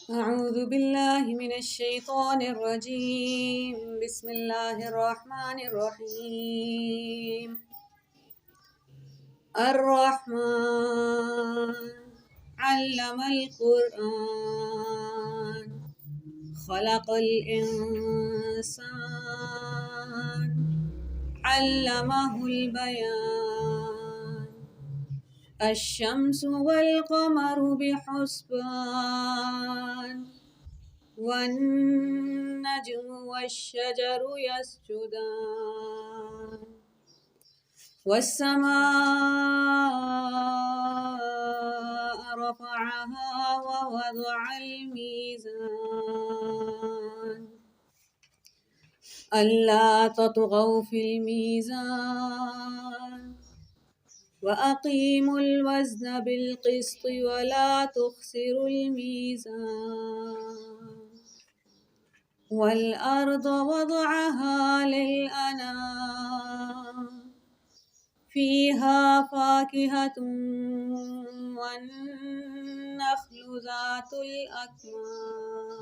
أعوذ بالله من الشيطان الرجيم. بسم الله الرحمن الرحيم. الرحمن علم القرآن خلق الإنسان علمه البيان الشمس والقمر بحسبان والنجم والشجر يسجدان والسماء رفعها ووضع الميزان ألا تطغوا في الميزان وأقيموا الوزن بالقسط ولا تخسروا الميزان والأرض وضعها للأنام فيها فاكهة والنخل ذات الأكمام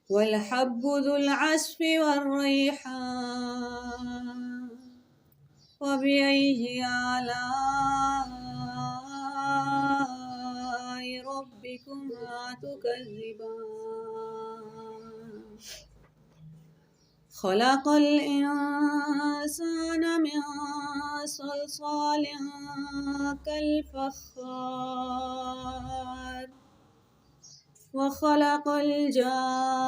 والحب ذو العصف والريحان وبأي آلاء ربكما تكذبان خلق الإنسان من صلصال كالفخار وخلق الجان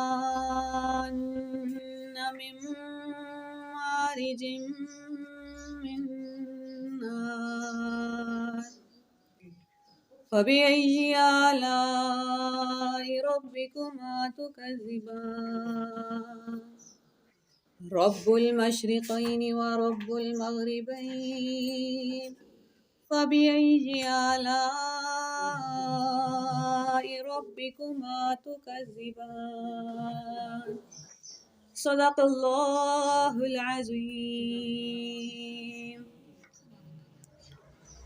من مارج من نار فبأي آلاء ربكما تكذبان رب المشرقين ورب المغربين فبأي آلاء ربكما تكذبان صدق الله العظيم.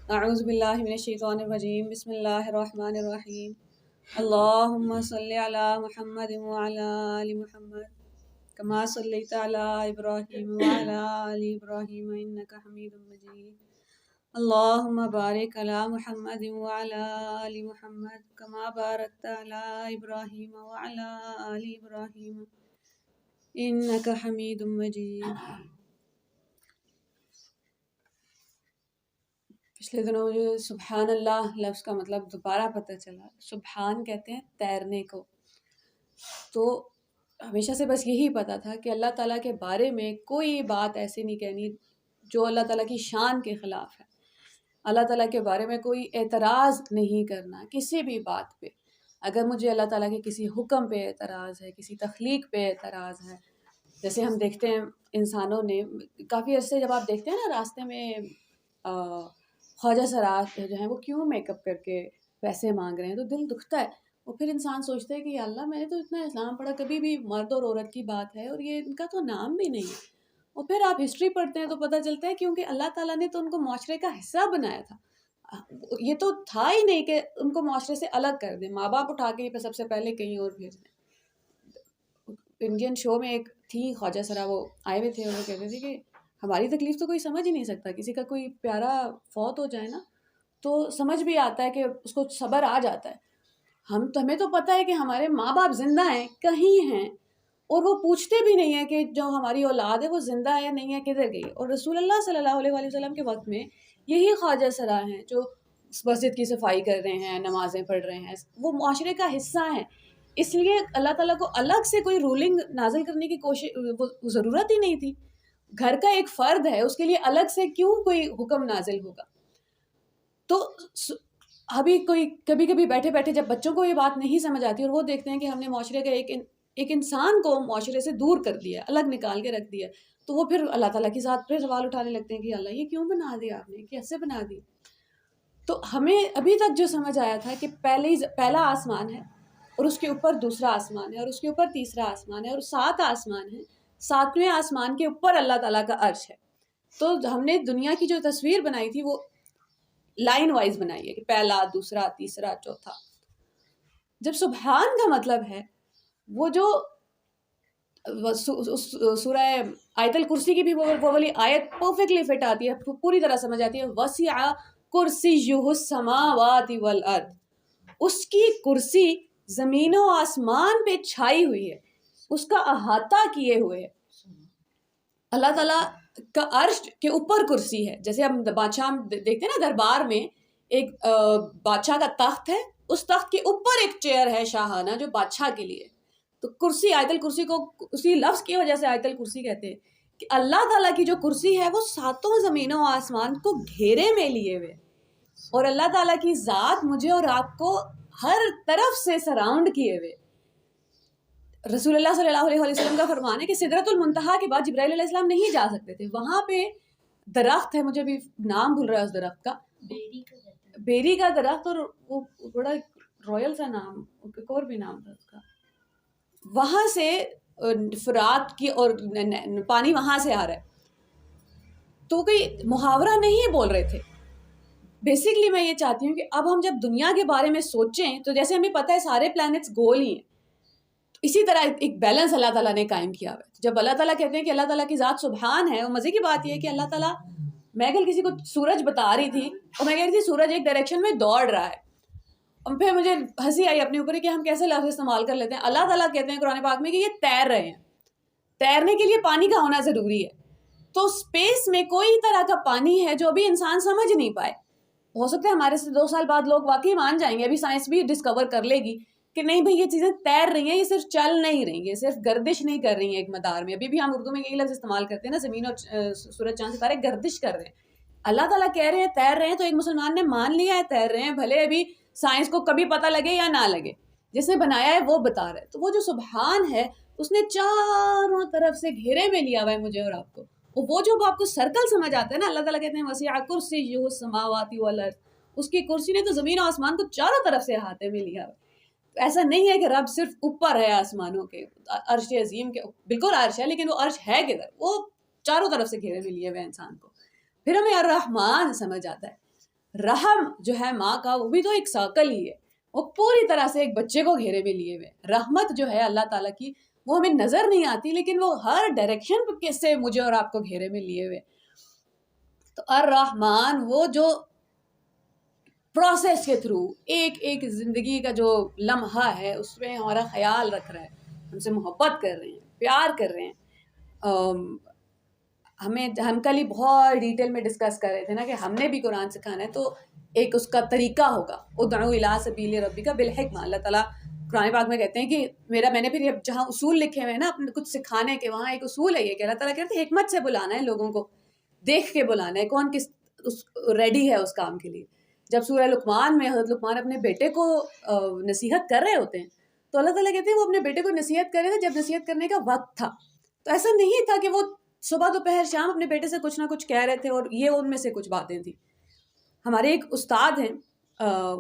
اعوذ باللہ من الشیطان الرجیم. بسم اللہ الرحمن الرحیم. اللہم صل علی محمد وعلی آل محمد کما صلیت علی ابراہیم وعلی آل ابراہیم انک حمید مجید. اللہم بارک علی محمد وعلی آل محمد کما بارکت علی ابراہیم وعلی آل ابراہیم انک حمید مجید. پچھلے دنوں مجھے سبحان اللہ لفظ کا مطلب دوبارہ پتہ چلا. سبحان کہتے ہیں تیرنے کو. تو ہمیشہ سے بس یہی پتہ تھا کہ اللہ تعالیٰ کے بارے میں کوئی بات ایسی نہیں کہنی جو اللہ تعالیٰ کی شان کے خلاف ہے. اللہ تعالیٰ کے بارے میں کوئی اعتراض نہیں کرنا کسی بھی بات پہ. اگر مجھے اللہ تعالیٰ کے کسی حکم پہ اعتراض ہے، کسی تخلیق پہ اعتراض ہے، جیسے ہم دیکھتے ہیں انسانوں نے کافی عرصے جب آپ دیکھتے ہیں نا راستے میں خواجہ سرات جو ہیں وہ کیوں میک اپ کر کے پیسے مانگ رہے ہیں، تو دل دکھتا ہے. اور پھر انسان سوچتا ہے کہ یا اللہ میں نے تو اتنا اسلام پڑھا، کبھی بھی مرد اور عورت کی بات ہے اور یہ ان کا تو نام بھی نہیں ہے. اور پھر آپ ہسٹری پڑھتے ہیں تو پتہ چلتا ہے کیونکہ اللہ تعالیٰ نے تو ان کو معاشرے کا حصہ بنایا تھا. یہ تو تھا ہی نہیں کہ ان کو معاشرے سے الگ کر دیں. ماں باپ اٹھا کے سب سے پہلے کہیں اور بھیج دیں. انڈین شو میں ایک تھی خواجہ سرا، وہ آئے ہوئے تھے اور وہ کہتے تھے کہ ہماری تکلیف تو کوئی سمجھ ہی نہیں سکتا. کسی کا کوئی پیارا فوت ہو جائے نا تو سمجھ بھی آتا ہے کہ اس کو صبر آ جاتا ہے. ہمیں تو پتہ ہے کہ ہمارے ماں باپ زندہ ہیں، کہیں ہیں، اور وہ پوچھتے بھی نہیں ہیں کہ جو ہماری اولاد ہے وہ زندہ ہے یا نہیں ہے، کدھر گئی. اور رسول اللہ صلی اللہ علیہ وسلم کے وقت میں یہی خواجہ سرا ہیں جو مسجد کی صفائی کر رہے ہیں، نمازیں پڑھ رہے ہیں، وہ معاشرے کا حصہ ہیں. اس لیے اللہ تعالیٰ کو الگ سے کوئی رولنگ نازل کرنے کی کوشش ضرورت ہی نہیں تھی. گھر کا ایک فرد ہے، اس کے لیے الگ سے کیوں کوئی حکم نازل ہوگا. تو ابھی کوئی کبھی کبھی بیٹھے بیٹھے جب بچوں کو یہ بات نہیں سمجھ آتی اور وہ دیکھتے ہیں کہ ہم نے معاشرے کا ایک انسان کو معاشرے سے دور کر دیا، الگ نکال کے رکھ دیا، تو وہ پھر اللہ تعالیٰ کی ذات پہ سوال اٹھانے لگتے ہیں کہ اللہ یہ کیوں بنا دیا آپ نے، کیسے بنا دی. تو ہمیں ابھی تک جو سمجھ آیا تھا کہ پہلا آسمان ہے اور اس کے اوپر دوسرا آسمان ہے اور اس کے اوپر تیسرا آسمان ہے اور 7 آسمان ہیں. 7ویں آسمان کے اوپر اللہ تعالیٰ کا عرش ہے. تو ہم نے دنیا کی جو تصویر بنائی تھی وہ لائن وائز بنائی ہے کہ پہلا، دوسرا، تیسرا، چوتھا. جب سبحان کا مطلب ہے وہ جو سورہ آیت الکرسی کی بھی وہ والی آیت پرفیکٹلی فٹ آتی ہے, پوری طرح سمجھ آتی ہے. وسع کرسیہ السماوات والارض, اس کی کرسی زمین و آسمان پہ چھائی ہوئی ہے, اس کا احاطہ کیے ہوئے ہے. اللہ تعالیٰ کا عرش کے اوپر کرسی ہے. جیسے ہم بادشاہ دیکھتے ہیں نا دربار میں ایک بادشاہ کا تخت ہے, اس تخت کے اوپر ایک چیئر ہے شاہانہ جو بادشاہ کے لیے. تو کرسی, آیت الکرسی کو اسی لفظ کی وجہ سے آیت الکرسی کہتے ہیں کہ اللہ تعالیٰ کی جو کرسی ہے وہ ساتوں زمینوں و آسمان کو گھیرے میں لیے ہوئے, اور اللہ تعالیٰ کی ذات مجھے اور آپ کو ہر طرف سے سراؤنڈ کیے ہوئے. رسول اللہ صلی اللہ علیہ وسلم کا فرمان ہے کہ سدرۃ المنتہا کے بعد جبرائیل علیہ السلام نہیں جا سکتے تھے. وہاں پہ درخت ہے, مجھے بھی نام بھول رہا ہے اس درخت کا, بیری کا درخت, اور وہ بڑا رائل سا نام, ایک اور بھی نام تھا اس کا. وہاں سے فرات کی اور پانی وہاں سے آ رہا ہے. تو کوئی محاورہ نہیں بول رہے تھے. بیسکلی میں یہ چاہتی ہوں کہ اب ہم جب دنیا کے بارے میں سوچیں تو جیسے ہمیں پتہ ہے سارے پلانٹس گول ہی ہیں, اسی طرح ایک بیلنس اللہ تعالیٰ نے قائم کیا ہوا ہے. جب اللہ تعالیٰ کہتے ہیں کہ اللہ تعالیٰ کی ذات سبحان ہے, اور مزے کی بات یہ ہے کہ اللہ تعالیٰ, میں کل کسی کو سورج بتا رہی تھی اور میں کہہ رہی تھی سورج ایک ڈائریکشن میں دوڑ رہا ہے, اور پھر مجھے ہنسی آئی اپنے اوپر کہ ہم کیسے لفظ استعمال کر لیتے ہیں. اللہ تعالیٰ کہتے ہیں قرآن پاک میں کہ یہ تیر رہے ہیں, تیرنے کے لیے پانی کا ہونا ضروری ہے. تو اسپیس میں کوئی طرح کا پانی ہے جو ابھی انسان سمجھ نہیں پائے. ہو سکتا ہے ہمارے سے 2 سال بعد لوگ واقعی مان جائیں گے, ابھی سائنس بھی ڈسکور کر لے گی کہ نہیں بھائی یہ چیزیں تیر رہی ہیں, یہ صرف چل نہیں رہی ہیں, یہ صرف گردش نہیں کر رہی ہیں ایک مدار میں. ابھی بھی ہم اردو میں یہی لفظ استعمال کرتے ہیں نا, زمین اور سورج چاند ستارے گردش کر رہے ہیں. اللہ تعالیٰ کہہ رہے ہیں تیر رہے ہیں, تو ایک مسلمان نے مان لیا ہے تیر رہے ہیں, بھلے ابھی سائنس کو کبھی پتہ لگے یا نہ لگے, جس نے بنایا ہے وہ بتا رہا ہے. تو وہ جو سبحان ہے اس نے چاروں طرف سے گھیرے میں لیا ہوا ہے مجھے اور آپ کو. اور وہ جو آپ کو سرکل سمجھ آتا ہے نا, اللہ تعالیٰ کہتے ہیں وسیع کرسیہ السماوات والارض, اس کی کرسی نے تو زمین و آسمان کو چاروں طرف سے احاطے میں لیا ہوا. ایسا نہیں ہے کہ رب صرف اوپر ہے آسمانوں کے, عرش عظیم کے بالکل عرش ہے, لیکن وہ عرش ہے کدھر, وہ چاروں طرف سے گھیرے میں لیے ہوئے انسان کو. پھر ہمیں الرحمن سمجھ آتا ہے. رحم جو ہے ماں کا وہ بھی تو ایک سرکل ہی ہے, وہ پوری طرح سے ایک بچے کو گھیرے میں لیے ہوئے. رحمت جو ہے اللہ تعالیٰ کی وہ ہمیں نظر نہیں آتی, لیکن وہ ہر ڈائریکشن سے مجھے اور آپ کو گھیرے میں لیے ہوئے. تو الرحمن وہ جو پروسیس کے تھرو ایک ایک زندگی کا جو لمحہ ہے اس میں ہمارا خیال رکھ رہا ہے, ہم سے محبت کر رہے ہیں, پیار کر رہے ہیں. ہم کل ہی بہت ڈیٹیل میں ڈسکس کر رہے تھے نا کہ ہم نے بھی قرآن سکھانا ہے, تو ایک اس کا طریقہ ہوگا, ادعو الی سبیل ربک بالحکمہ. اللہ تعالیٰ قرآن پاک میں کہتے ہیں کہ میں نے پھر جہاں اصول لکھے ہوئے ہیں نا اپنے کچھ سکھانے کے, وہاں ایک اصول ہے یہ کہ اللہ تعالیٰ کہتے ہیں حکمت سے بلانا ہے لوگوں کو, دیکھ کے بلانا ہے کون کس ریڈی ہے اس کام کے لیے. جب سورہ لقمان میں حضرت لقمان اپنے بیٹے کو نصیحت کر رہے ہوتے ہیں تو اللہ تعالیٰ کہتے ہیں وہ اپنے بیٹے کو نصیحت کر رہے تھے جب نصیحت کرنے کا وقت تھا. تو ایسا نہیں تھا کہ وہ صبح دوپہر شام اپنے بیٹے سے کچھ نہ کچھ کہہ رہے تھے, اور یہ ان میں سے کچھ باتیں تھیں. ہمارے ایک استاد ہیں,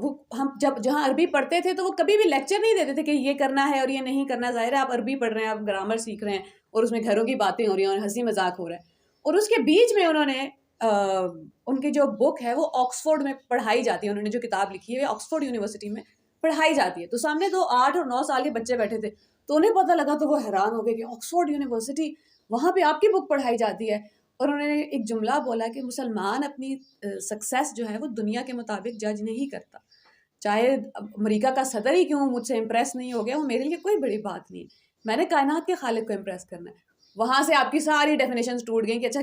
وہ ہم جب جہاں عربی پڑھتے تھے تو وہ کبھی بھی لیکچر نہیں دیتے تھے کہ یہ کرنا ہے اور یہ نہیں کرنا. ظاہر ہے آپ عربی پڑھ رہے ہیں, آپ گرامر سیکھ رہے ہیں, اور اس میں گھروں کی باتیں ہو رہی ہیں اور ہنسی مذاق ہو رہا ہے, اور اس کے بیچ میں انہوں نے ان کی جو بک ہے وہ آکسفورڈ میں پڑھائی جاتی ہے, انہوں نے جو کتاب لکھی ہے آکسفورڈ یونیورسٹی میں پڑھائی جاتی ہے. تو سامنے 8 اور 9 سال کے بچے بیٹھے تھے, تو انہیں پتہ لگا تو وہ حیران ہو گئے کہ آکسفورڈ یونیورسٹی, وہاں پہ آپ کی بک پڑھائی جاتی ہے. اور انہوں نے ایک جملہ بولا کہ مسلمان اپنی سکسیس جو ہے وہ دنیا کے مطابق جج نہیں کرتا. چاہے امریکہ کا صدر ہی کیوں مجھ سے امپریس نہیں ہو گیا, وہ میرے لیے کوئی بڑی بات نہیں. میں نے کائنات کے خالق کو امپریس کرنا ہے. وہاں سے آپ کی ساری ڈیفینیشنز ٹوٹ گئیں کہ اچھا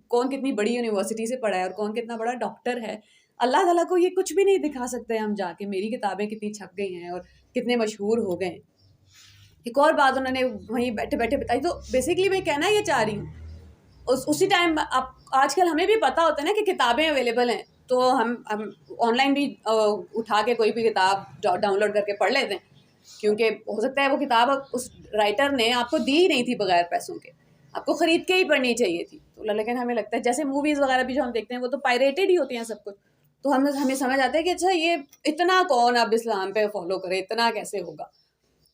کون کتنی بڑی یونیورسٹی سے پڑھا ہے اور کون کتنا بڑا ڈاکٹر ہے. اللہ تعالیٰ کو یہ کچھ بھی نہیں دکھا سکتے ہم جا کے میری کتابیں کتنی چھپ گئی ہیں اور کتنے مشہور ہو گئے ہیں. ایک اور بات انہوں نے وہیں بیٹھے بیٹھے بتائی. تو بیسکلی میں کہنا یہ چاہ رہی ہوں, اسی ٹائم آج کل ہمیں بھی پتہ ہوتا ہے نا کہ کتابیں اویلیبل ہیں, تو ہم آن لائن بھی اٹھا کے کوئی بھی کتاب ڈاؤن لوڈ کر کے پڑھ لیتے ہیں, کیونکہ ہو سکتا ہے وہ کتاب اس رائٹر نے آپ کو دی ہی نہیں تھی بغیر پیسوں کے, آپ کو خرید کے ہی پڑھنی چاہیے تھی. تو لیکن ہمیں لگتا ہے جیسے موویز وغیرہ بھی جو ہم دیکھتے ہیں وہ تو پائریٹڈ ہی ہوتی ہیں سب کچھ, تو ہمیں سمجھ آتا ہے کہ اچھا یہ اتنا کون اب اسلام پہ فالو کرے, اتنا کیسے ہوگا.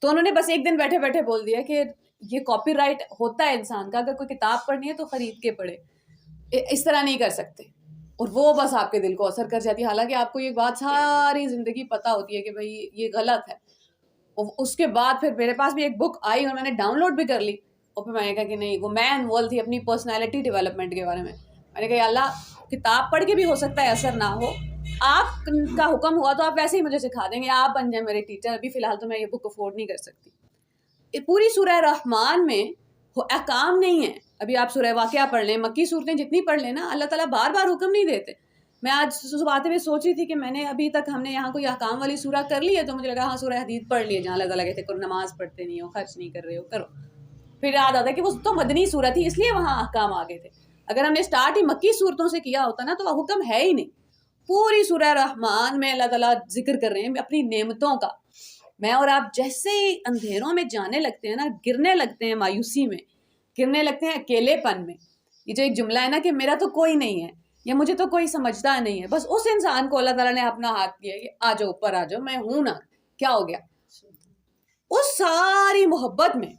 تو انہوں نے بس ایک دن بیٹھے بیٹھے بول دیا کہ یہ کاپی رائٹ ہوتا ہے انسان کا, اگر کوئی کتاب پڑھنی ہے تو خرید کے پڑھے, اس طرح نہیں کر سکتے. اور وہ بس آپ کے دل کو اثر کر جاتی ہے, حالانکہ آپ کو یہ بات ساری زندگی پتہ ہوتی ہے کہ بھائی یہ غلط ہے. اس کے بعد پھر میرے پاس بھی ایک بک آئی اور میں نے ڈاؤن لوڈ بھی کر لی, اور پھر میں نے کہا کہ نہیں, وہ میں انوالو تھی اپنی پرسنالٹی ڈیولپمنٹ کے بارے میں نے کہا اللہ, کتاب پڑھ کے بھی ہو سکتا ہے اثر نہ ہو, آپ کا حکم ہوا تو آپ ویسے ہی مجھے سکھا دیں گے, آپ بن جائیں میرے ٹیچر, ابھی فی الحال تو میں یہ بک افورڈ نہیں کر سکتی. پوری سورہ رحمان میں احکام نہیں ہے. ابھی آپ سورہ واقعہ پڑھ لیں, مکی صورتیں جتنی پڑھ لیں نا, اللہ تعالیٰ بار بار حکم نہیں دیتے. میں آج صبح آتے ہوئے سوچ رہی تھی کہ میں نے ابھی تک ہم نے یہاں کوئی احکام والی سورہ کر لی ہے, تو مجھے لگا ہاں سورہ حدید پڑھ لی ہے, جہاں اللہ تعالیٰ کہتے ہیں نماز پڑھتے نہیں ہو, خرچ نہیں کر رہے ہو, کرو. پھر یاد آتا ہے کہ وہ تو مدنی سورہ تھی, اس لیے وہاں احکام آ گئے تھے. اگر ہم نے اسٹارٹ ہی مکی صورتوں سے کیا ہوتا نا, تو وہ حکم ہے ہی نہیں. پوری سورہ رحمان میں اللہ تعالیٰ ذکر کر رہے ہیں اپنی نعمتوں کا. میں اور آپ جیسے ہی اندھیروں میں جانے لگتے ہیں نا, گرنے لگتے ہیں مایوسی میں, گرنے لگتے ہیں اکیلے پن میں. یہ جو ایک جملہ ہے نا کہ میرا تو کوئی نہیں ہے, یا مجھے تو کوئی سمجھتا نہیں ہے, بس اس انسان کو اللہ تعالیٰ نے اپنا ہاتھ دیا کہ آ جاؤ اوپر آ جاؤ, میں ہوں نا, کیا ہو گیا. اس ساری محبت میں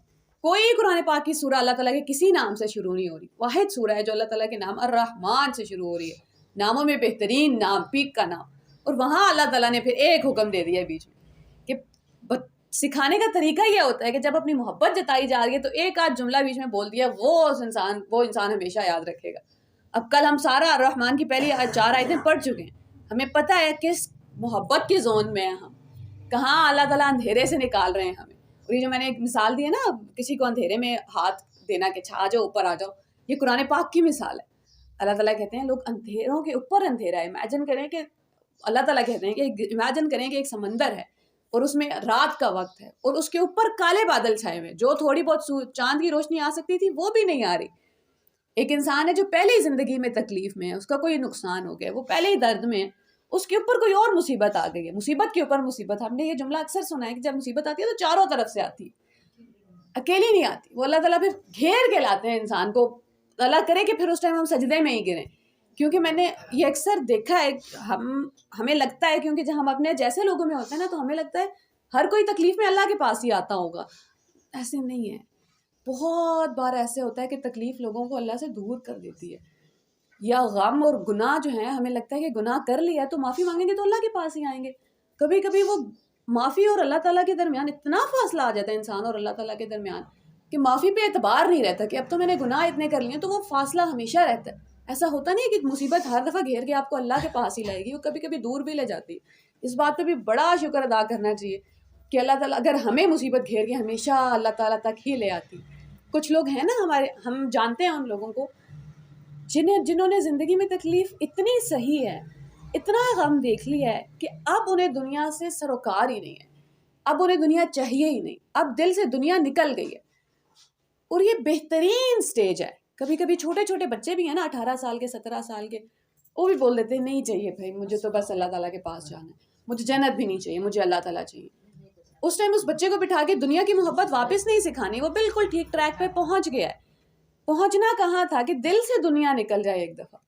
کوئی قرآن پاک کی سورہ اللہ تعالیٰ کے کسی نام سے شروع نہیں ہو رہی. واحد سورہ ہے جو اللہ تعالیٰ کے نام الرحمن سے شروع ہو رہی ہے, ناموں میں بہترین نام, پیک کا نام. اور وہاں اللہ تعالیٰ نے پھر ایک حکم دے دیا بیچ میں کہ سکھانے کا طریقہ یہ ہوتا ہے کہ جب اپنی محبت جتائی جا رہی ہے تو ایک آدھ جملہ بیچ میں بول دیا, وہ انسان ہمیشہ یاد رکھے گا. اب کل ہم سارا الرحمن کی پہلی 4 آیتیں پڑھ چکے ہیں, ہمیں پتہ ہے کس محبت کے زون میں ہیں ہم, کہاں اللہ تعالیٰ اندھیرے سے نکال رہے ہیں ہمیں. اور یہ جو میں نے ایک مثال دی ہے نا, کسی کو اندھیرے میں ہاتھ دینا کہ آ جاؤ اوپر آ جاؤ, یہ قرآن پاک کی مثال ہے. اللہ تعالیٰ کہتے ہیں لوگ اندھیروں کے اوپر اندھیرا ہے. امیجن کریں کہ اللہ تعالیٰ کہتے ہیں کہ امیجن کریں کہ ایک سمندر ہے اور اس میں رات کا وقت ہے, اور اس کے اوپر کالے بادل چھائے ہوئے, جو تھوڑی بہت چاند کی روشنی آ سکتی تھی وہ بھی نہیں آ رہی. ایک انسان ہے جو پہلے ہی زندگی میں تکلیف میں ہے, اس کا کوئی نقصان ہو گیا, وہ پہلے ہی درد میں ہے, اس کے اوپر کوئی اور مصیبت آ گئی ہے, مصیبت کے اوپر مصیبت. ہم نے یہ جملہ اکثر سنا ہے کہ جب مصیبت آتی ہے تو چاروں طرف سے آتی ہے, اکیلی نہیں آتی. وہ اللہ تعالیٰ پھر گھیر کے لاتے ہیں انسان کو. اللہ کرے کہ پھر اس ٹائم ہم سجدے میں ہی گریں, کیونکہ میں نے یہ اکثر دیکھا ہے. ہمیں لگتا ہے کیونکہ جب ہم اپنے جیسے لوگوں میں ہوتے ہیں نا, تو ہمیں لگتا ہے ہر کوئی تکلیف میں اللہ کے پاس ہی آتا ہوگا. ایسے نہیں ہے. بہت بار ایسے ہوتا ہے کہ تکلیف لوگوں کو اللہ سے دور کر دیتی ہے, یا غم اور گناہ جو ہیں, ہمیں لگتا ہے کہ گناہ کر لیا تو معافی مانگیں گے تو اللہ کے پاس ہی آئیں گے. کبھی کبھی وہ معافی اور اللہ تعالیٰ کے درمیان اتنا فاصلہ آ جاتا ہے انسان اور اللہ تعالیٰ کے درمیان کہ معافی پہ اعتبار نہیں رہتا, کہ اب تو میں نے گناہ اتنے کر لیے, تو وہ فاصلہ ہمیشہ رہتا ہے. ایسا ہوتا نہیں ہے کہ مصیبت ہر دفعہ گھیر کے آپ کو اللہ کے پاس ہی لائے گی, وہ کبھی کبھی دور بھی لے جاتی ہے. اس بات پہ بھی بڑا شکر ادا کرنا چاہیے کہ اللہ تعالیٰ اگر ہمیں مصیبت گھیر کے ہمیشہ اللہ تعالیٰ تک ہی لے آتی. کچھ لوگ ہیں نا ہم جانتے ہیں ان لوگوں کو جنہوں نے زندگی میں تکلیف اتنی صحیح ہے, اتنا غم دیکھ لیا ہے کہ اب انہیں دنیا سے سروکار ہی نہیں ہے, اب انہیں دنیا چاہیے ہی نہیں, اب دل سے دنیا نکل گئی ہے. اور یہ بہترین سٹیج ہے. کبھی کبھی چھوٹے چھوٹے بچے بھی ہیں نا, 18 سال کے 17 سال کے, وہ بھی بول دیتے ہیں نہیں چاہیے بھائی, مجھے تو بس اللہ تعالیٰ کے پاس جانا ہے, مجھے جنت بھی نہیں چاہیے, مجھے اللہ تعالیٰ چاہیے. اس ٹائم اس بچے کو بٹھا کے دنیا کی محبت واپس نہیں سکھانی, وہ بالکل ٹھیک ٹریک پہ پہنچ گیا ہے. پہنچنا کہاں تھا کہ دل سے دنیا نکل جائے ایک دفعہ.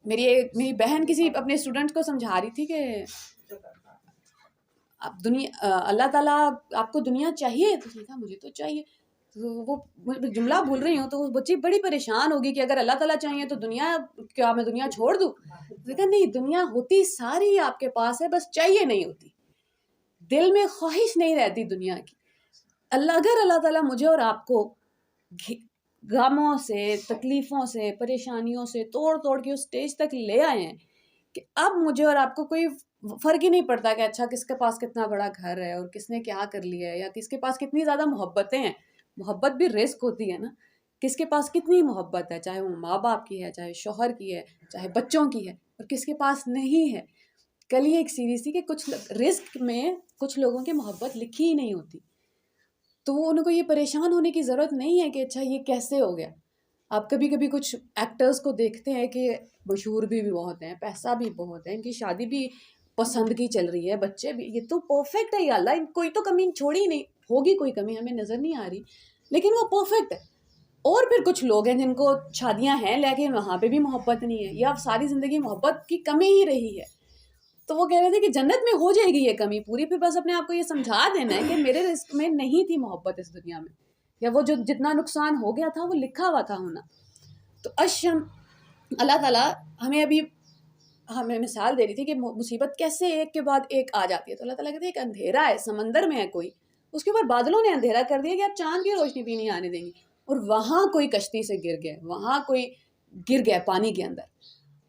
میری بہن کسی اپنے اسٹوڈنٹ کو سمجھا رہی تھی کہ اب اللہ تعالیٰ آپ کو دنیا چاہیے, تو اس نے کہا مجھے تو چاہیے. وہ جملہ بھول رہی ہوں, تو وہ بچی بڑی پریشان ہوگی کہ اگر اللہ تعالیٰ چاہیے تو دنیا, کیا میں دنیا چھوڑ دوں؟ کہا نہیں, دنیا ہوتی ساری آپ کے پاس ہے, بس چاہیے نہیں ہوتی, دل میں خواہش نہیں رہتی دنیا کی. اگر اللہ تعالیٰ مجھے اور آپ کو غموں سے, تکلیفوں سے, پریشانیوں سے توڑ کے اس سٹیج تک لے آئے ہیں کہ اب مجھے اور آپ کو کوئی فرق ہی نہیں پڑتا کہ اچھا کس کے پاس کتنا بڑا گھر ہے اور کس نے کیا کر لیا ہے, یا کس کے پاس کتنی زیادہ محبتیں ہیں. محبت بھی رزق ہوتی ہے نا, کس کے پاس کتنی محبت ہے, چاہے وہ ماں باپ کی ہے, چاہے شوہر کی ہے, چاہے بچوں کی ہے, اور کس کے پاس نہیں ہے. کل یہ ایک سیریز تھی کہ کچھ رزق میں کچھ لوگوں کی محبت لکھی ہی نہیں ہوتی, تو ان کو یہ پریشان ہونے کی ضرورت نہیں ہے کہ اچھا یہ کیسے ہو گیا. آپ کبھی کبھی کچھ ایکٹرز کو دیکھتے ہیں کہ مشہور بھی بہت ہیں, پیسہ بھی بہت ہے, ان کی شادی بھی پسند کی چل رہی ہے, بچے بھی, یہ تو پرفیکٹ ہے, یا اللہ کوئی تو کمی چھوڑی نہیں ہوگی, کوئی کمی ہمیں نظر نہیں آ رہی, لیکن وہ پرفیکٹ ہے. اور پھر کچھ لوگ ہیں جن کو شادیاں ہیں لیکن وہاں پہ بھی محبت نہیں ہے, یا ساری زندگی محبت کی کمی ہی رہی ہے. تو وہ کہہ رہے تھے کہ جنت میں ہو جائے گی یہ کمی پوری, پھر بس اپنے آپ کو یہ سمجھا دینا ہے کہ میرے رزق میں نہیں تھی محبت اس دنیا میں, یا وہ جو جتنا نقصان ہو گیا تھا وہ لکھا ہوا تھا ہونا. تو اللہ تعالیٰ ہمیں ابھی ہمیں مثال دے رہی تھی کہ مصیبت کیسے ایک کے بعد ایک آ جاتی ہے. تو اللہ تعالیٰ کہتے ہیں ایک اندھیرا ہے سمندر میں ہے کوئی, اس کے اوپر بادلوں نے اندھیرا کر دیا کہ آپ چاند کی روشنی بھی نہیں آنے دیں گی, اور وہاں کوئی کشتی سے گر گئے, وہاں کوئی گر گیا پانی کے اندر.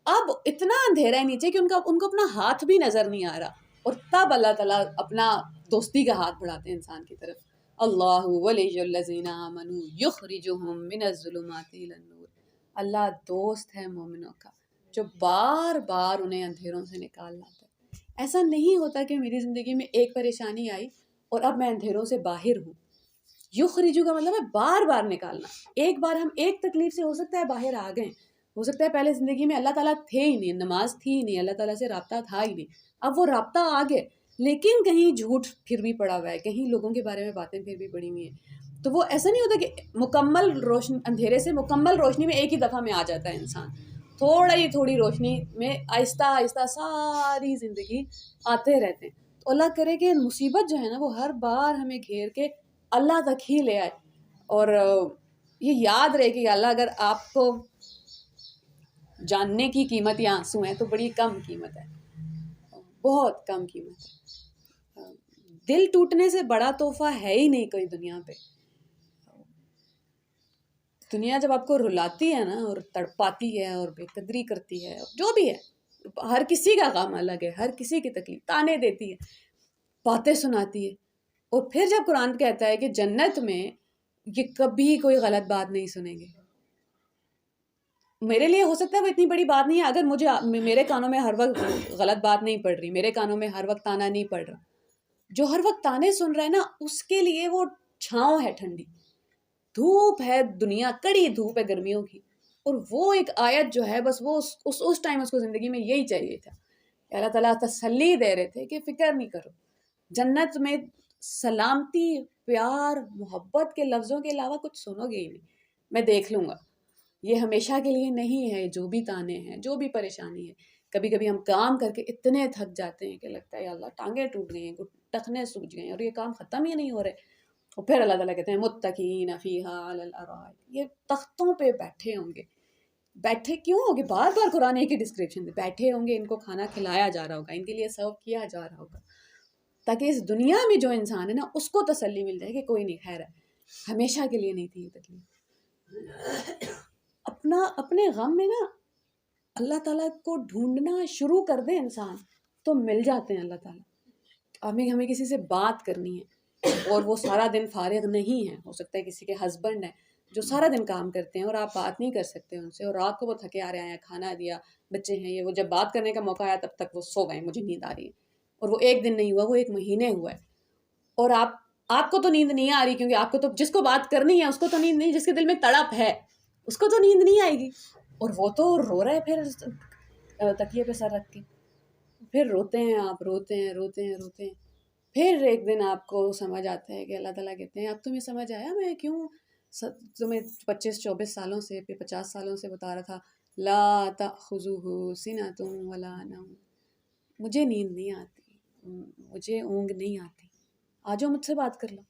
اب اتنا اندھیرا ہے نیچے کہ ان کو اپنا ہاتھ بھی نظر نہیں آ رہا, اور تب اللہ تعالیٰ اپنا دوستی کا ہاتھ بڑھاتے ہیں انسان کی طرف. اللہ ولی الذین آمنوا یخرجہم من الظلمات الی النور. اللہ دوست ہے مومنوں کا جو بار بار انہیں اندھیروں سے نکال لاتا ہے. ایسا نہیں ہوتا کہ میری زندگی میں ایک پریشانی آئی اور اب میں اندھیروں سے باہر ہوں. یخرجو کا مطلب ہے بار بار نکالنا. ایک بار ہم ایک تکلیف سے ہو سکتا ہے باہر آ گئے, ہو سکتا ہے پہلے زندگی میں اللہ تعالیٰ تھے ہی نہیں, نماز تھی ہی نہیں, اللہ تعالیٰ سے رابطہ تھا ہی نہیں, اب وہ رابطہ آ گئے, لیکن کہیں جھوٹ پھر بھی پڑا ہوا ہے, کہیں لوگوں کے بارے میں باتیں پھر بھی پڑی ہوئی ہیں. تو وہ ایسا نہیں ہوتا کہ مکمل روشنی اندھیرے سے مکمل روشنی میں ایک ہی دفعہ میں آ جاتا ہے انسان. تھوڑی روشنی میں آہستہ آہستہ ساری زندگی آتے رہتے ہیں. تو اللہ کرے کہ مصیبت جو ہے نا وہ ہر بار ہمیں گھیر کے اللہ تک ہی لے آئے, اور یہ یاد رہے کہ اللہ اگر آپ کو جاننے کی قیمت یا آنسو ہیں تو بڑی کم قیمت ہے, بہت کم قیمت ہے. دل ٹوٹنے سے بڑا تحفہ ہے ہی نہیں کوئی دنیا پہ. دنیا جب آپ کو رلاتی ہے نا اور تڑپاتی ہے اور بے قدری کرتی ہے, جو بھی ہے, ہر کسی کا غم الگ ہے, ہر کسی کی تکلیف, تانے دیتی ہے, باتیں سناتی ہے, اور پھر جب قرآن کہتا ہے کہ جنت میں یہ کبھی کوئی غلط بات نہیں سنیں گے. میرے لیے ہو سکتا ہے وہ اتنی بڑی بات نہیں ہے اگر میرے کانوں میں ہر وقت غلط بات نہیں پڑ رہی, میرے کانوں میں ہر وقت تانا نہیں پڑ رہا. جو ہر وقت تانے سن رہا ہے نا اس کے لیے وہ چھاؤں ہے, ٹھنڈی دھوپ ہے, دنیا کڑی دھوپ ہے گرمیوں کی, اور وہ ایک آیت جو ہے بس وہ اس ٹائم اس کو زندگی میں یہی چاہیے تھا. اللہ تعالیٰ تسلی دے رہے تھے کہ فکر نہیں کرو, جنت میں سلامتی, پیار, محبت کے لفظوں کے علاوہ کچھ سنو گے ہی نہیں. میں دیکھ لوں گا, یہ ہمیشہ کے لیے نہیں ہے. جو بھی تانے ہیں, جو بھی پریشانی ہے, کبھی کبھی ہم کام کر کے اتنے تھک جاتے ہیں کہ لگتا ہے یا اللہ ٹانگیں ٹوٹ گئی ہیں, ٹخنے سوج گئے ہیں, اور یہ کام ختم ہی نہیں ہو رہے. اور پھر اللہ تعالیٰ کہتے ہیں متکئین فیہا علی الارائک, یہ تختوں پہ بیٹھے ہوں گے. بیٹھے کیوں ہوں گے؟ بار بار قرآن ایک ہی ڈسکرپشن دے, بیٹھے ہوں گے, ان کو کھانا کھلایا جا رہا ہوگا, ان کے لیے سرو کیا جا رہا ہوگا, تاکہ اس دنیا میں جو انسان ہے نا اس کو تسلی مل جائے کہ کوئی نہیں, خیر ہے, ہمیشہ کے لیے نہیں تھی یہ تکلیف. اپنے غم میں نا اللہ تعالیٰ کو ڈھونڈنا شروع کر دیں انسان تو مل جاتے ہیں اللہ تعالیٰ. ہمیں کسی سے بات کرنی ہے اور وہ سارا دن فارغ نہیں ہے, ہو سکتا ہے کسی کے ہسبینڈ ہیں جو سارا دن کام کرتے ہیں اور آپ بات نہیں کر سکتے ان سے, اور رات کو وہ تھکے آ رہے ہیں, کھانا دیا, بچے ہیں, یہ وہ, جب بات کرنے کا موقع آیا تب تک وہ سو گئے, مجھے نیند آ رہی ہے, اور وہ ایک دن نہیں ہوا, وہ ایک مہینے ہوا ہے, اور آپ کو تو نیند نہیں آ رہی, کیونکہ آپ کو تو جس کو بات کرنی ہے اس کو تو نیند نہیں, جس کے دل میں تڑپ ہے اس کو تو نیند نہیں آئے گی, اور وہ تو رو رہا ہے پھر تکیے پہ سر رکھ کے, پھر روتے ہیں آپ, روتے ہیں. پھر ایک دن آپ کو سمجھ آتا ہے کہ اللہ تعالیٰ کہتے ہیں اب تمہیں سمجھ آیا میں کیوں تمہیں 25-24 سالوں سے, پھر 50 سالوں سے بتا رہا تھا لا تأخذہ سنۃ ولا نوم, مجھے نیند نہیں آتی, مجھے اونگ نہیں آتی, آجو مجھ سے بات کر لو.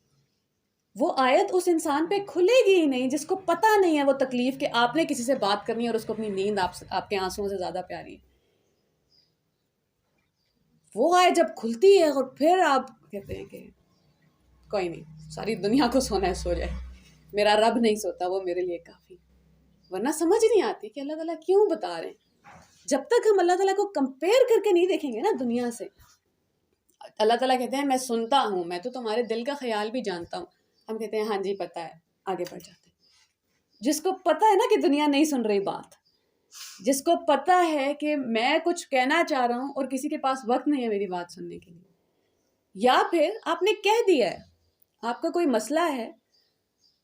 وہ آیت اس انسان پہ کھلے گی ہی نہیں جس کو پتہ نہیں ہے وہ تکلیف کہ آپ نے کسی سے بات کرنی ہے اور اس کو اپنی نیند آپ کے آنسوؤں سے زیادہ پیاری ہے. وہ آیت جب کھلتی ہے اور پھر آپ کہتے ہیں کہ کوئی نہیں, ساری دنیا کو سونا ہے سو جائے, میرا رب نہیں سوتا, وہ میرے لیے کافی. ورنہ سمجھ نہیں آتی کہ اللہ تعالیٰ کیوں بتا رہے ہیں. جب تک ہم اللہ تعالیٰ کو کمپیئر کر کے نہیں دیکھیں گے نا دنیا سے. اللہ تعالیٰ کہتے ہیں میں سنتا ہوں, میں تو تمہارے دل کا خیال بھی جانتا ہوں. ہم کہتے ہیں ہاں جی پتہ ہے, آگے بڑھ جاتے ہیں. جس کو پتہ ہے نا کہ دنیا نہیں سن رہی بات, جس کو پتہ ہے کہ میں کچھ کہنا چاہ رہا ہوں اور کسی کے پاس وقت نہیں ہے میری بات سننے کے لیے, یا پھر آپ نے کہہ دیا ہے, آپ کا کوئی مسئلہ ہے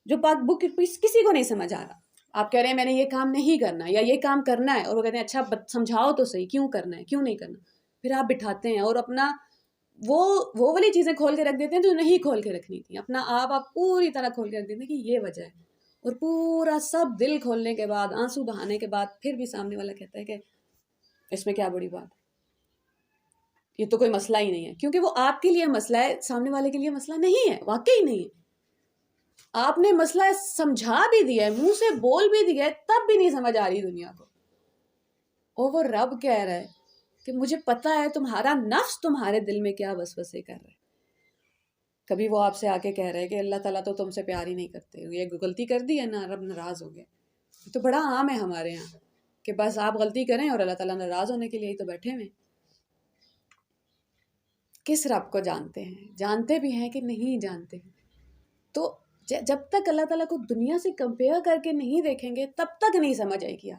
جو پاک بک کسی کو نہیں سمجھ آ رہا, آپ کہہ رہے ہیں میں نے یہ کام نہیں کرنا یا یہ کام کرنا ہے, اور وہ کہتے ہیں اچھا سمجھاؤ تو صحیح کیوں کرنا ہے, کیوں نہیں کرنا. پھر آپ بٹھاتے ہیں اور اپنا وہ والی چیزیں کھول کے رکھ دیتے ہیں جو نہیں کھول کے رکھنی تھی, اپنا آپ پوری طرح کھول کے رکھ دیتے ہیں کہ یہ وجہ ہے, اور پورا سب دل کھولنے کے بعد, آنسو بہانے کے بعد, پھر بھی سامنے والا کہتا ہے کہ اس میں کیا بڑی بات, یہ تو کوئی مسئلہ ہی نہیں ہے. کیونکہ وہ آپ کے لیے مسئلہ ہے, سامنے والے کے لیے مسئلہ نہیں ہے, واقعی نہیں ہے. آپ نے مسئلہ سمجھا بھی دیا ہے, منہ سے بول بھی دیا ہے, تب بھی نہیں سمجھ آ رہی دنیا کو, اور وہ رب کہہ رہا ہے کہ مجھے پتہ ہے تمہارا نفس تمہارے دل میں کیا وسوسے کر رہا ہے. کبھی وہ آپ سے آ کے کہہ رہے کہ اللہ تعالیٰ تو تم سے پیار ہی نہیں کرتے, یہ غلطی کر دی ہے نا, رب ناراض ہو گیا. یہ تو بڑا عام ہے ہمارے یہاں کہ بس آپ غلطی کریں اور اللہ تعالیٰ ناراض ہونے کے لیے ہی تو بیٹھے ہوئے. کس رب کو جانتے ہیں, جانتے بھی ہیں کہ نہیں جانتے ہیں. تو جب تک اللہ تعالیٰ کو دنیا سے کمپیئر کر کے نہیں دیکھیں گے تب تک نہیں سمجھ آئے گی.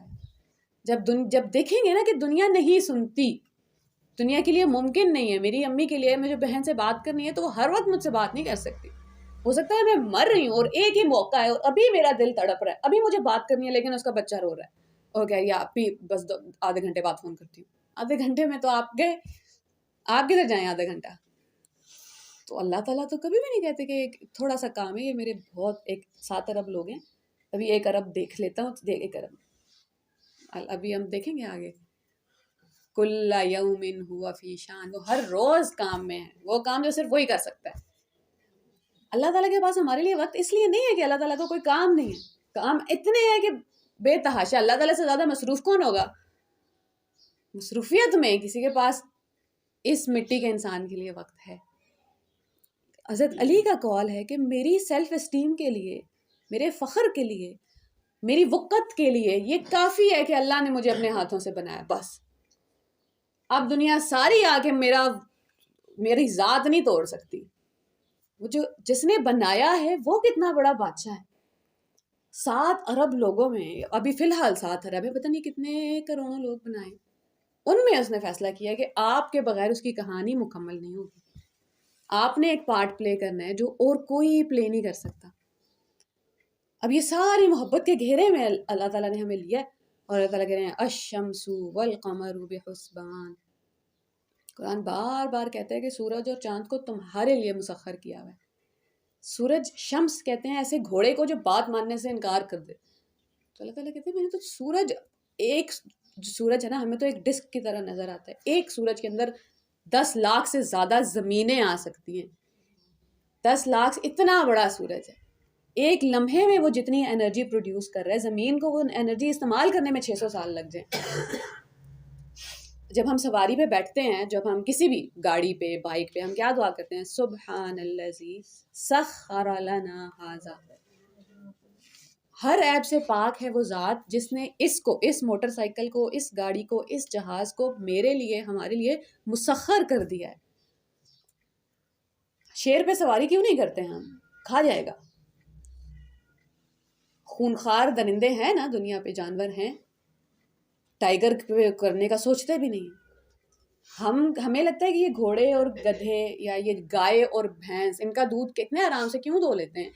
جب دیکھیں گے نا کہ دنیا نہیں سنتی, دنیا کے لیے ممکن نہیں ہے. میری امی کے لیے مجھے بہن سے بات کرنی ہے تو وہ ہر وقت مجھ سے بات نہیں کر سکتی. ہو سکتا ہے میں مر رہی ہوں اور ایک ہی موقع ہے اور ابھی میرا دل تڑپ رہا ہے, ابھی مجھے بات کرنی ہے لیکن اس کا بچہ رو رہا ہے, اور کہہ رہی ہے آپ بھی بس آدھے گھنٹے بعد فون کرتی ہوں. آدھے گھنٹے میں تو آپ گئے, آپ کدھر جائیں آدھا گھنٹہ. تو اللہ تعالیٰ تو کبھی بھی نہیں کہتے کہ تھوڑا سا کام ہے, یہ میرے بہت 7 ارب لوگ ہیں, ابھی 1 ارب دیکھ لیتا ہوں, 1 ارب ابھی ہم دیکھیں گے آگے. کل یوم ہوا فی شان, وہ ہر روز کام میں ہے, وہ کام جو صرف وہی کر سکتا ہے. اللہ تعالیٰ کے پاس ہمارے لیے وقت اس لیے نہیں ہے کہ اللہ تعالیٰ کو کوئی کام نہیں ہے, کام اتنے ہیں کہ بے تحاشا. اللہ تعالیٰ سے زیادہ مصروف کون ہوگا؟ مصروفیت میں کسی کے پاس اس مٹی کے انسان کے لیے وقت ہے. حضرت علی کا قول ہے کہ میری سیلف اسٹیم کے لیے, میرے فخر کے لیے, میری وقت کے لیے یہ کافی ہے کہ اللہ نے مجھے اپنے ہاتھوں سے بنایا. بس اب دنیا ساری آ کے میری ذات نہیں توڑ سکتی. وہ جس نے بنایا ہے وہ کتنا بڑا بادشاہ ہے. 7 ارب لوگوں میں, ابھی فی الحال 7 ارب ہے, پتہ نہیں کتنے کروڑوں لوگ بنائے, ان میں اس نے فیصلہ کیا کہ آپ کے بغیر اس کی کہانی مکمل نہیں ہوگی. آپ نے ایک پارٹ پلے کرنا ہے جو اور کوئی پلے نہیں کر سکتا. اب یہ ساری محبت کے گھیرے میں اللہ تعالیٰ نے ہمیں لیا ہے, اور اللہ تعالیٰ کہہ رہے ہیں الشمس والقمر بحسبان. قرآن بار بار کہتا ہے کہ سورج اور چاند کو تمہارے لیے مسخر کیا ہوا ہے. سورج, شمس کہتے ہیں ایسے گھوڑے کو جو بات ماننے سے انکار کر دے. تو اللہ تعالیٰ کہتے ہیں میں نے تو سورج, ایک سورج ہے نا, ہمیں تو ایک ڈسک کی طرح نظر آتا ہے. ایک سورج کے اندر 10 لاکھ سے زیادہ زمینیں آ سکتی ہیں. 10 لاکھ, اتنا بڑا سورج ہے. ایک لمحے میں وہ جتنی انرجی پروڈیوس کر رہا ہے, زمین کو وہ انرجی استعمال کرنے میں 600 سال لگ جائیں. جب ہم سواری پہ بیٹھتے ہیں, جب ہم کسی بھی گاڑی پہ, بائک پہ, ہم کیا دعا کرتے ہیں؟ سبحان الذی سخر لنا ھذا. ہر عیب سے پاک ہے وہ ذات جس نے اس موٹر سائیکل کو, اس گاڑی کو, اس جہاز کو میرے لیے, ہمارے لیے مسخر کر دیا ہے. شیر پہ سواری کیوں نہیں کرتے ہیں ہم؟ کھا جائے گا. خونخوار درندے ہیں نا دنیا پہ, جانور ہیں, ٹائیگر پہ کرنے کا سوچتے بھی نہیں. ہمیں لگتا ہے کہ یہ گھوڑے اور گدھے یا یہ گائے اور بھینس, ان کا دودھ کتنے آرام سے کیوں دو لیتے ہیں؟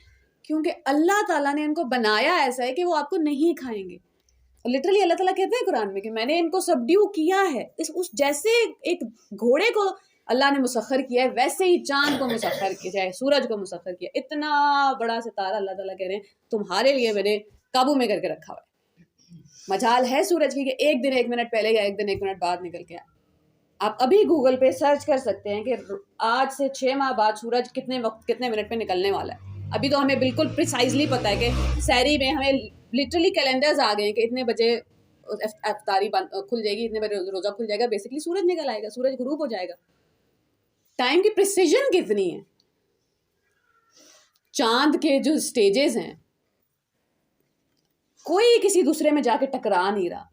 کیونکہ اللہ تعالیٰ نے ان کو بنایا ایسا ہے کہ وہ آپ کو نہیں کھائیں گے. لٹرلی اللہ تعالیٰ کہتے ہیں قرآن میں کہ میں نے ان کو سبڈیو کیا ہے. جیسے ایک گھوڑے کو اللہ نے مسخر کیا ہے, ویسے ہی چاند کو مسخر کیا ہے, سورج کو مسخر کیا. اتنا بڑا ستارہ اللہ تعالیٰ کہہ رہے ہیں تمہارے لیے میں نے قابو میں کر کے رکھا ہوا ہے. مجال ہے سورج کی کہ ایک دن 1 منٹ پہلے یا ایک دن 1 منٹ بعد نکل کے آئے. آپ ابھی گوگل پہ سرچ کر سکتے ہیں کہ آج سے 6 ماہ بعد سورج کتنے منٹ پہ نکلنے والا ہے. ابھی تو ہمیں بالکل پریسائزلی پتہ ہے کہ سحری میں ہمیں لٹرلی کیلنڈرز آ گئے ہیں کہ اتنے بجے افطاری کھل جائے گی, اتنے بجے روزہ کھل جائے گا. بیسکلی سورج نکل آئے گا, سورج غروب ہو جائے گا. ٹائم کی پریسیجن کتنی ہے. چاند کے جو سٹیجز ہیں, کوئی کسی دوسرے میں جا کے ٹکرا نہیں رہا.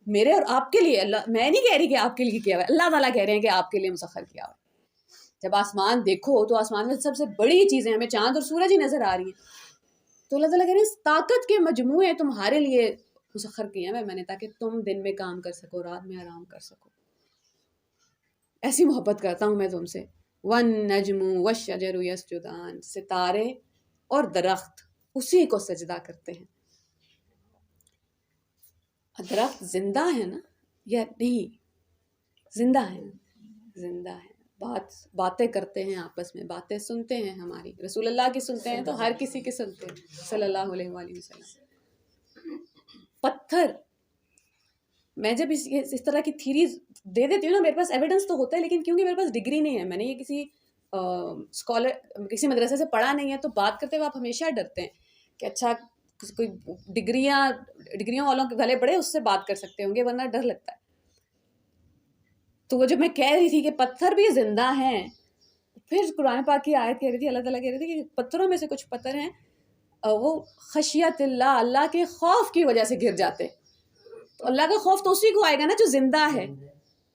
میرے اور آپ کے لیے اللہ, میں نہیں کہہ رہی کہ آپ کے لیے کیا ہوا ہے, اللہ تعالیٰ کہہ رہے ہیں کہ آپ کے لیے مسخر کیا ہوا ہے. جب آسمان دیکھو تو آسمان میں سب سے بڑی چیزیں ہمیں چاند اور سورج ہی نظر آ رہی ہیں. تو اللہ تعالیٰ کہہ رہے ہیں اس طاقت کے مجموعے تمہارے لیے مسخر کیے ہیں میں نے, تاکہ تم دن میں کام کر سکو, رات میں آرام کر سکو. ایسی محبت کرتا ہوں میں تم سے. وَالنَّجْمُ وَالشَّجَرُ يَسْجُدَانِ, ستارے اور درخت اسی کو سجدہ کرتے ہیں. درخت زندہ ہے نا یا نہیں؟ زندہ ہے, زندہ ہے. باتیں کرتے ہیں آپس میں, باتیں سنتے ہیں ہماری, رسول اللہ کی سنتے ہیں تو ہر کسی کی سنتے ہیں صلی اللہ علیہ وآلہ وسلم. پتھر, میں جب اس طرح کی تھیریز دے دیتی ہوں نا, میرے پاس ایویڈنس تو ہوتا ہے, لیکن کیونکہ میرے پاس ڈگری نہیں ہے, میں نے یہ کسی اسکالر کسی مدرسے سے پڑھا نہیں ہے, تو بات کرتے ہوئے آپ ہمیشہ ڈرتے ہیں کہ اچھا کوئی ڈگریوں والوں کے گلے پڑے اس سے بات کر سکتے ہوں گے, ورنہ ڈر لگتا ہے. تو وہ جب میں کہہ رہی تھی کہ پتھر بھی زندہ ہیں، پھر قرآن پاک کی آیت کہہ رہی تھی، اللہ تعالیٰ کہہ رہے تھے کہ پتھروں میں سے کچھ پتھر ہیں وہ خشیت اللہ، اللہ کے خوف کی وجہ سے گر جاتے. تو اللہ کا خوف تو اسی کو آئے گا نا جو زندہ ہے.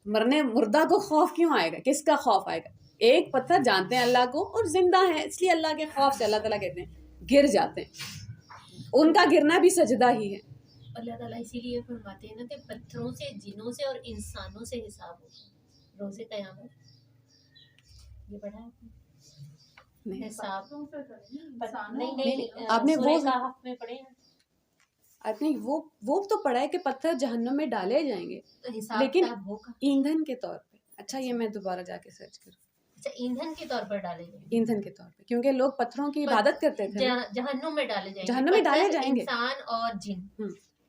مردہ کو خوف کیوں آئے گا؟ کس کا خوف آئے گا؟ ایک پتھر جانتے ہیں اللہ کو اور زندہ ہیں، اس لیے اللہ کے خوف سے اللہ تعالیٰ کہتے ہیں گر جاتے ہیں. ان کا گرنا بھی سجدہ ہی ہے. اللہ تعالیٰ اسی لیے فرماتے ہیں نا کہ پتھروں سے، جنوں سے اور انسانوں سے حساب ہوگا روز قیامت. یہ پڑھا ہے حساب نہیں آپ نے وہ کہف میں پڑھے ہیں. نہیں وہ تو پڑھا ہے کہ پتھر جہنم میں ڈالے جائیں گے لیکن ایندھن کے طور پہ. اچھا یہ میں دوبارہ جا کے سرچ کروں. اچھا ایندھن کے طور پر ڈالے جائیں گے. ایندھن کے طور پہ کیونکہ لوگ پتھروں کی عبادت کرتے تھے. جہنم میں ڈالے جائیں گے. جہنم میں ڈالے جائیں گے انسان اور جن.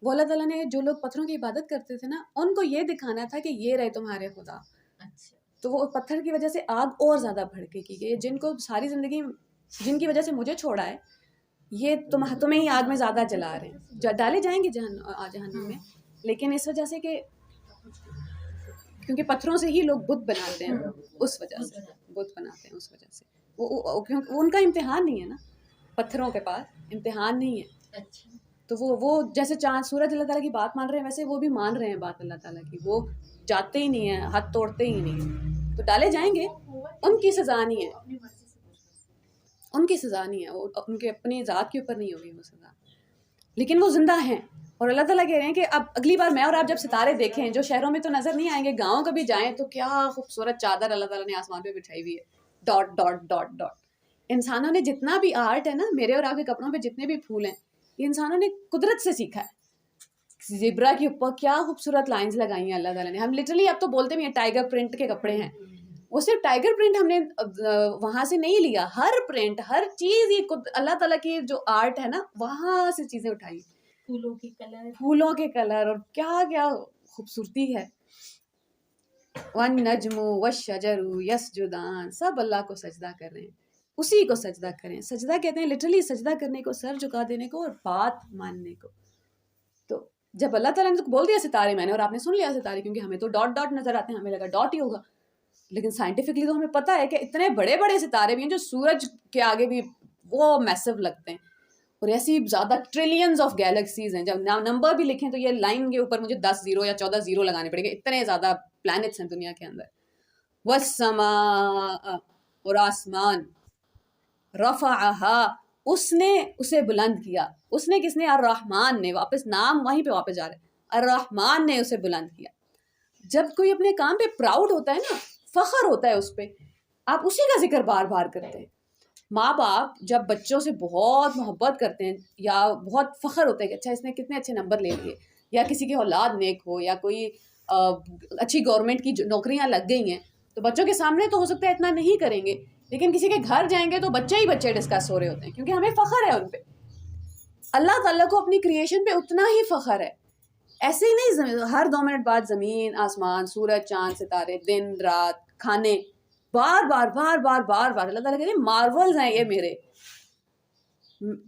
وہ اللہ تعالیٰ نے جو لوگ پتھروں کی عبادت کرتے تھے نا ان کو یہ دکھانا تھا کہ یہ رہے تمہارے خدا. اچھا تو وہ پتھر کی وجہ سے آگ اور زیادہ بھڑکے کی گئی. جن کو ساری زندگی جن کی وجہ سے مجھے چھوڑا ہے یہ تمہیں ہی آگ میں زیادہ جلا رہے ہیں. ڈالے جائیں گے جہنم میں لیکن اس وجہ سے کہ کیونکہ پتھروں سے ہی لوگ بت بناتے ہیں. اس وجہ سے بت بناتے ہیں. اس وجہ سے وہ ان کا امتحان نہیں ہے نا. پتھروں کے پاس امتحان نہیں ہے. تو وہ جیسے چاند سورج اللہ تعالیٰ کی بات مان رہے ہیں ویسے وہ بھی مان رہے ہیں بات اللہ تعالیٰ کی. وہ جاتے ہی نہیں ہیں، ہاتھ توڑتے ہی نہیں ہیں. تو ڈالے جائیں گے. ان کی سزا نہیں ہے، ان کی سزا نہیں ہے. وہ ان کے اپنی ذات کے اوپر نہیں ہوگی وہ سزا، لیکن وہ زندہ ہیں. اور اللہ تعالیٰ کہہ رہے ہیں کہ اب اگلی بار میں اور آپ جب ستارے دیکھیں جو شہروں میں تو نظر نہیں آئیں گے، گاؤں کبھی جائیں تو کیا خوبصورت چادر اللہ تعالیٰ نے آسمان پہ بچھائی ہوئی ہے. Dot dot dot dot. انسانوں نے جتنا بھی آرٹ ہے نا، میرے اور آپ کے کپڑوں پہ جتنے بھی پھول ہیں یہ انسانوں نے قدرت سے سیکھا ہے. زیبرا کے اوپر کیا خوبصورت لائنز لگائی ہیں اللہ تعالیٰ نے. ہم لٹرلی اب تو بولتے بھی ہیں ٹائیگر پرنٹ کے کپڑے ہیں. وہ صرف ٹائیگر پرنٹ ہم نے وہاں سے نہیں لیا، ہر پرنٹ ہر چیز یہ اللہ تعالیٰ کی جو آرٹ ہے نا وہاں سے چیزیں اٹھائی. پھولوں کے کلر اور کیا کیا خوبصورتی ہے. وَالنَّجْمُ وَالشَّجَرُ يَسْجُدَانِ. سب اللہ کو سجدہ کر رہے ہیں. اسی کو سجدہ کریں. سجدہ کہتے ہیں لٹرلی سجدہ کرنے کو، سر جھکا دینے کو اور بات ماننے کو. تو جب اللہ تعالیٰ نے بول دیا ستارے میں نے اور آپ نے سن لیا ستارے، کیونکہ ہمیں تو ڈاٹ ڈاٹ نظر آتے ہیں، ہمیں لگا ڈاٹ ہی ہوگا. لیکن سائنٹیفکلی تو ہمیں پتہ ہے کہ اتنے بڑے بڑے ستارے بھی ہیں جو سورج کے آگے بھی وہ میسو لگتے ہیں. اور ایسی زیادہ ٹریلینز آف گیلیکسیز ہیں. جب نمبر بھی لکھیں تو یہ لائن کے اوپر مجھے 10 زیرو یا 14 زیرو لگانے پڑیں گے. اتنے زیادہ پلانٹس ہیں دنیا کے اندر. والسماء، اور آسمان، رفعها، اس نے اسے بلند کیا. اس نے کس نے؟ الرحمن نے. واپس نام وہیں پہ واپس جا رہے ہیں. الرحمن نے اسے بلند کیا. جب کوئی اپنے کام پہ پراؤڈ ہوتا ہے نا، فخر ہوتا ہے اس پہ، آپ اسی کا ذکر بار بار کرتے ہیں. ماں باپ جب بچوں سے بہت محبت کرتے ہیں یا بہت فخر ہوتا ہے کہ اچھا اس نے کتنے اچھے نمبر لے لیے، یا کسی کی اولاد نیک ہو، یا کوئی اچھی گورنمنٹ کی نوکریاں لگ گئی ہیں، تو بچوں کے سامنے تو ہو سکتا ہے اتنا نہیں کریں گے، لیکن کسی کے گھر جائیں گے تو بچے ہی بچے ڈسکس ہو رہے ہوتے ہیں کیونکہ ہمیں فخر ہے ان پہ. اللہ تعالیٰ کو اپنی کریشن پہ اتنا ہی فخر ہے. ایسے ہی نہیں ہر 2 منٹ بعد زمین آسمان، سورج چاند ستارے، دن رات، کھانے، بار بار بار بار بار بار اللہ تعالیٰ کہتے ہیں مارولز ہیں یہ میرے.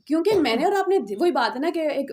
کیونکہ میں نے اور آپ نے وہی بات ہے نا کہ ایک